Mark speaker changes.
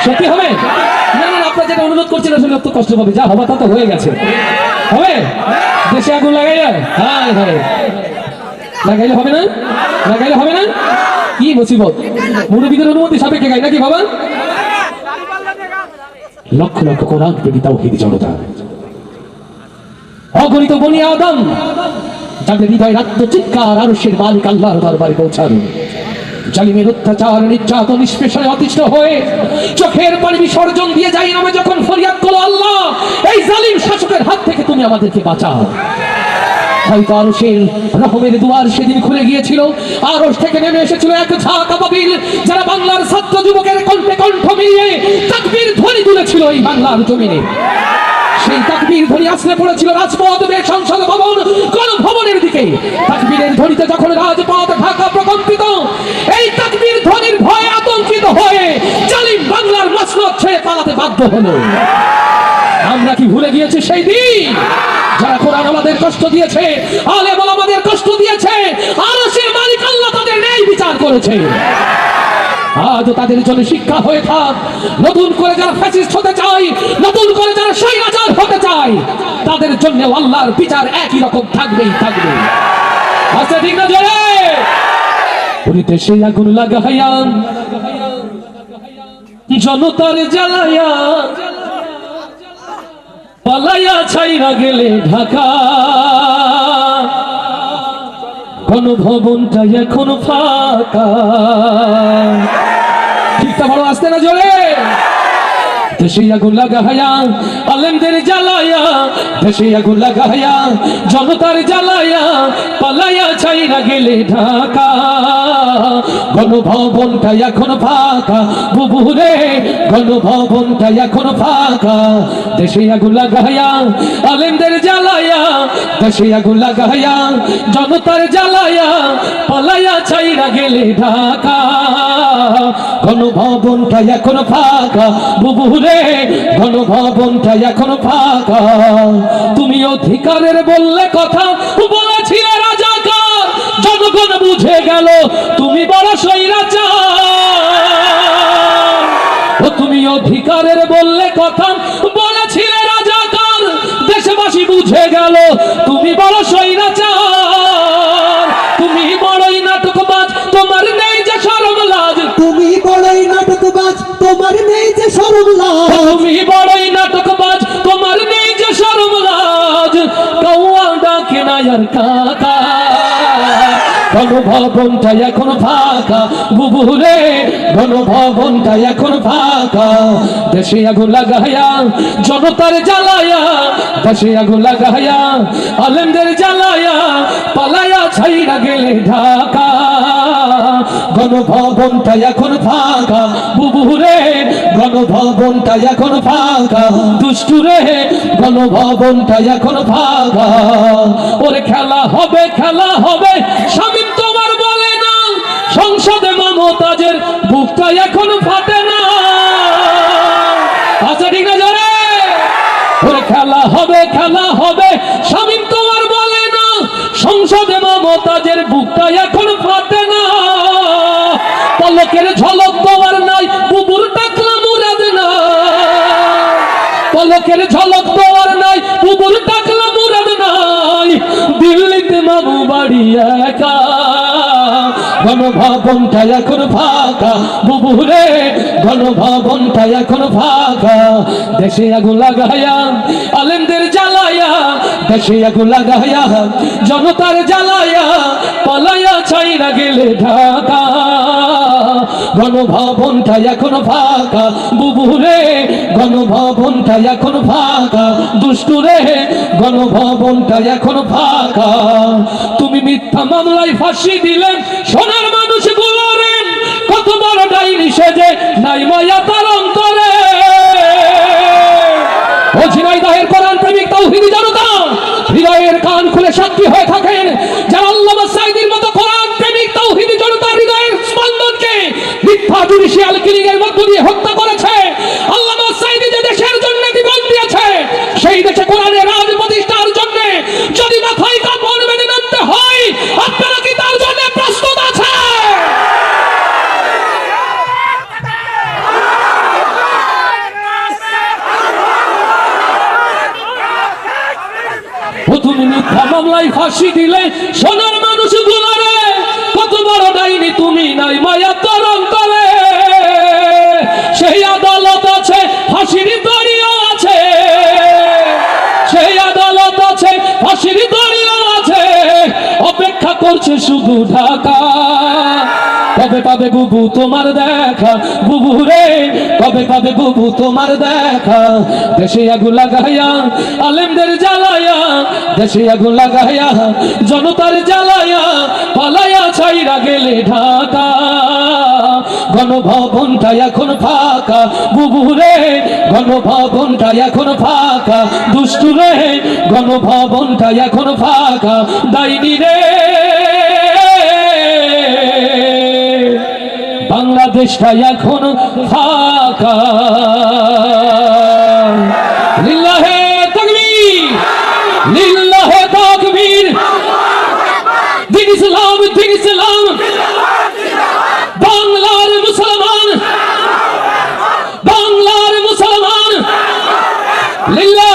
Speaker 1: সত্যি হবে? না না, আপনারা যেটা অনুরোধ করছেন আসলে তো কষ্ট পাবে, যা হওয়া তা তো হয়ে গেছে। হবে? দেশে আগুন লাগাইলে হায় হায়, লাগাইলে হবে না? লাগাইলে হবে না? কি মুসিবত! মুরব্বীদের অনুমতি সাপেক্ষে গাই নাকি বাবা? লক্ষ লক্ষ কোরআন প্রেমী তাওহীদি জনতা, অগণিত বনি আদম, যাদের হৃদয় আত্মচিৎকার আরশের মালিক আল্লাহর দরবারে পৌঁছানো, জালিমের অত্যাচার নির্যাতন নিষ্পেষণে অতিষ্ঠ হয়ে চোখের পানি বিসর্জন দিয়ে যাই নামে যখন ফরিয়াদ করো, আল্লাহ এই জালিম শাসকের হাত থেকে তুমি আমাদেরকে বাঁচাও। হয়তো আরশের রহমের দুয়ার সেদিন খুলে গিয়েছিল, আরশ থেকে নেমে এসেছিল এক ঝাঁক আবাবিল, যারা বাংলার ছাত্র যুবকের কণ্ঠে কণ্ঠ মিলিয়ে তাকবীর ধ্বনি তুলেছিল এই বাংলার জমিনে। সেই তাকবীর ধ্বনি আসলে পড়েছিল রাজপথ, সংসদ ভবন, গণভবনের দিকে। তাকবীরের ধ্বনিতে যখন রাজপথ ঢাকা প্রকম্পিত, এই তাকবীর ধ্বনির ভয়ে আতঙ্কিত হয়ে জালিম বাংলার মসনদ ছেড়ে পালাতে বাধ্য হলো। আমরা কি ভুলে গিয়েছি সেই দিন যারা কোরআন আমাদের কষ্ট দিয়েছে, আলেম আমাদের কষ্ট দিয়েছে, আরশের মালিক আল্লাহ তাদের ন্যায় বিচার করেছে? আজ তাদের জন্য শিক্ষা হয়ে থাক, নতুন করে যারা ফ্যাসিস্ট হতে চায়, নতুন করে যারা স্বৈরাচার হতে চায়, তাদের জন্য আল্লাহর বিচার একই রকম থাকবেই থাকবে। আচ্ছা ঠিক না? জোরে পুরিতে সেই আগুন লাগাইয়া জনতার জ্বালাইয়া পালাইয়া ছাইরা গেলে ঢাকা, গণভবনটা এখন ফাঁকা। ঠিকটা বড় আসতে না জোরে। দেশে আগুন লাগাইয়া আলেমদের জ্বালাইয়া, দেশে আগুন লাগাইয়া জনতার জ্বালাইয়া পালাইয়া ছাইরা গেলে ঢাকা, গণভবনটা এখন ফাঁকা। বুবুরে গণভবনটা এখন ফাঁকা। দেশে আগুন লাগাইয়া আলেমদের জ্বালাইয়া, দেশে আগুন লাগাইয়া জনতার জ্বালাইয়া পালাইয়া ছাইরা গেলে ঢাকা, গণভবনটা এখন ফাঁকা। বুবুরে গণভবনটা এখন ফাঁকা। তুমি অধিকারের বললে কথা, বলেছিলে রাজাকার, জনগণ বুঝে গেল তুমি বড় স্বৈরাচার। ও তুমি অধিকারের বললে কথা, বলেছিলে রাজাকার, দেশবাসী বুঝে গেল তুমি বড় স্বৈরাচার। তুমি বড়ই নাটকবাজ, তোমার নেই যে শরম লাজ।
Speaker 2: তুমি বড়ই নাটকবাজ, তোমার নেই যে শরম লাজ।
Speaker 1: তুমি বড়ই নাটকবাজ, তোমার নেই যে শরম লাজ। কাউয়া ডাকে না আর কাকা, গণভবনটা এখন ফাঁকা। বুবুরে গণভবনটা এখন ফাঁকা। দেশে আগুন লাগাইয়া জনতার জ্বালাইয়া, দেশে আগুন লাগাইয়া আলেমদের জ্বালাইয়া পালাইয়া ছাইরা গেলে ঢাকা, গণভবনটা এখন ফাঁকা। বুবুরে গণভবনটা এখন ফাঁকা। দুষ্টুরে গণভবনটা এখন ফাঁকা। ওরে খেলা হবে, খেলা হবে, স্বামী তোমার বলে না, সংসদে মমতাজের বুকটা এখন ফাটে না। আচ্ছা ঠিক না জোরে। ওরে খেলা হবে, খেলা হবে, স্বামী তোমার বলে না, সংসদে মমতাজের বুকটা এখন ফাটে না। পলকের ঝলক তোমার নাই, বুবুর টাকলা মুরাদ না। পলকের ঝলক তোমার নাই, বুবুর টাকলা মুরাদ নাই। দিল্লিতে মামু বাড়ি একা, গণভবনটা এখন ফাঁকা। বুবুরে গণভবনটা এখন ফাঁকা। দেশে আগুন লাগাইয়া আলেমদের জ্বালাইয়া, দেশে আগুন লাগাইয়া জনতার জ্বালাইয়া পালাইয়া ছাইরা গেলে ঢাকা, গণভবনটা এখন ফাঁকা। বুবুরে গণভবনটা এখন ফাঁকা। দুষ্টুরে গণভবনটা এখন ফাঁকা। তুমি মিথ্যা মামলায় ফাঁসি দিলেন সোনার মানুষ গুলোরে, কত বড় ডাইনি সেজে নাই মায়া তার অন্তরে। ও ঝিনাইদহের কোরআন প্রেমিক তাওহীদি জনতা, হৃদয়ের কান খুলে সাক্ষী হয়ে থাকেন যারা আল্লামা সাঈদীর মতো কোরআন প্রেমিক তাওহীদি জনতার হৃদয়ের স্পন্দনকে মিথ্যা জুডিশিয়াল কিলিং এর মধ্য দিয়ে হত্যা করেছে। আল্লামা সাঈদী যে দেশের জন্য জীবন দিয়েছে, সেই দেশে কোরআনের রাজ প্রতিষ্ঠার জন্য যদি মাথায় কাপড় বেঁধে নামতে হয়, আপনারা কি তার জন্য প্রস্তুত আছে? মিথ্যা মামলায় ফাঁসি দিলে সোনার মানুষ গুলারে, কত বড় ডাইনি তুমি নাই মায়া তোর অন্তরে। সেই আদালত আছে, ফাঁসির দড়িও আছে, সেই আদালত আছে, ফাঁসির দড়িও আছে, অপেক্ষা করছে শুধু ঢাকা। কবে পাবে বুবু তোমার দেখা, বুবু রে কবে পাবে বুবু তোমার দেখা। দেশে আগুন লাগাইয়া আলেমদের জ্বালায়া, দেশে আগুন লাগাইয়া জনতার জ্বালায়া, পালাইয়া ছাইরা গেলে ঢাকা। গণভবনটা এখন ফাঁকা বুবু রে, গণভবনটা এখন ফাঁকা। দুষ্টু রে গণভবনটা এখন ফাঁকা। ডাইনি রে বাংলাদেশটা এখন ফাঁকা। লিল্লাহে তাকবীর, লিল্লাহে তাকবীর। দিন ইসলাম, দিন ইসলাম, বাংলার মুসলমান, বাংলার মুসলমান। লিল্লাহে